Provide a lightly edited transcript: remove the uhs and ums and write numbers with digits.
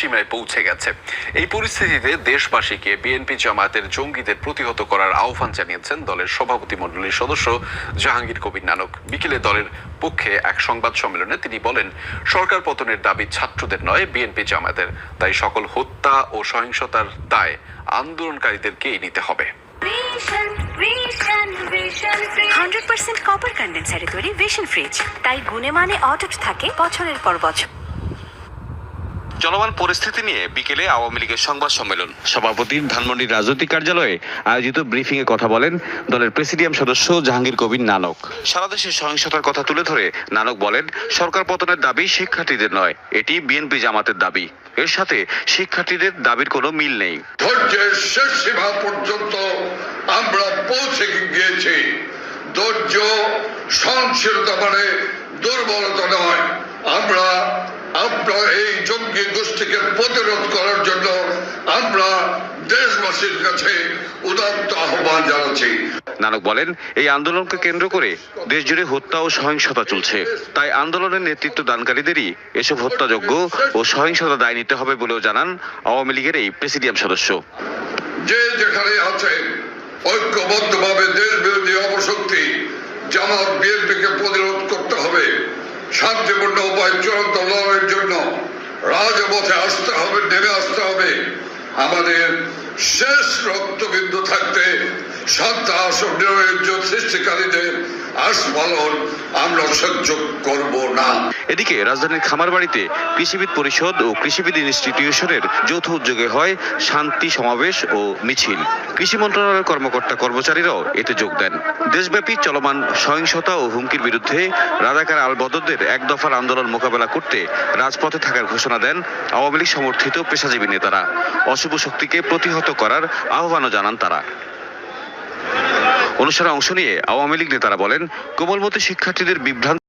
সীমায় পৌঁছে গেছে। এই পরিস্থিতিতে দেশবাসীকে বিএনপি জামায়াতের জঙ্গিদের প্রতিহত করার আহ্বান জানিয়েছেন দলের সভাপতি মণ্ডলীর সদস্য জাহাঙ্গীর কবির নানক। বিকেলে দলের পক্ষে এক সংবাদ সম্মেলনে তিনি বলেন, সরকার পতনের দাবি ছাত্রদের নয়, বিএনপি জামায়াতের। তাই সকল হত্যা ও সহিংসতার দায় আন্দোলনকারীদেরকেই নিতে হবে। 100% কপার কন্ডেন্সারে তৈরি ভিশন ফ্রিজ, তাই গুণে মানে অটুট থাকে বছরের পর বছর। চলমান পরিস্থিতি নিয়ে বিকেলে আওয়ামী লীগের সংবাদ সম্মেলন। সভাপতি ধানমন্ডির রাজনৈতিক কার্যালয়ে আয়োজিত ব্রিফিং এ কথা বলেন দলের প্রেসিডিয়াম সদস্য জাহাঙ্গীর কবির নানক। সারা দেশে সহিংসতার কথা তুলে ধরে নানক বলেন, সরকার পতনের দাবি শিক্ষার্থীদের নয়, এটি বিএনপি জামাতের দাবি। এর সাথে শিক্ষার্থীদের দাবির কোনো মিল নেই। ধৈর্যের শেষ সীমা পর্যন্ত আমরা পৌঁছে গিয়েছি। ধৈর্য সহনশীলতা মানে দুর্বলতা নয়। আমরা এই জঙ্গি গোষ্ঠীকে প্রতিরোধ করার জন্য আমরা দেশবাসীর কাছে উদাত্ত আহ্বান জানাচ্ছি। নানক বলেন, এই আন্দোলনকে কেন্দ্র করে দেশ জুড়ে হত্যা ও সহিংসতা চলছে। তাই আন্দোলনের নেতৃত্ব দানকারীদেরই এসব হত্যাযজ্ঞ ও সহিংসতা দায় নিতে হবে বলেও জানান আওয়ামী লীগের এই প্রেসিডিয়াম সদস্য। যে যেখানে আছে ঐক্যবদ্ধভাবে দেশ বিরোধী অপশক্তি জামাত বিএনপিকে প্রতিরোধ করতে হবে। শান্তিপূর্ণ উপায় চূড়ান্ত লড়াইয়ের জন্য রাজপথে নেমে আসতে হবে। আমাদের শেষ রক্তবিন্দু থাকতে সন্ত্রাস ও নৈরাজ্য সৃষ্টিকারীদের আস্ফালন আমরা সহ্য করব না। এদিকে রাজধানীর খামারবাড়িতে কৃষিবিদ পরিষদ ও কৃষিবিদ ইনস্টিটিউশনের যৌথ উদ্যোগে হয় শান্তি সমাবেশ ও মিছিল। কৃষি মন্ত্রণালয়ের কর্মকর্তা কর্মচারীরাও এতে যোগ দেন। দেশব্যাপী চলমান সহিংসতা ও হুমকির বিরুদ্ধে রাজাকার আল বদরদের এক দফার আন্দোলন মোকাবেলা করতে রাজপথে থাকার ঘোষণা দেন আওয়ামী লীগ সমর্থিত পেশাজীবী নেতারা। অশুভ শক্তিকে প্রতিহত করার আহ্বানও জানান তারা। অনুষ্ঠানে অংশ নিয়ে আওয়ামী লীগ নেতারা বলেন, কোমলমতি শিক্ষার্থীদের বিভ্রান্ত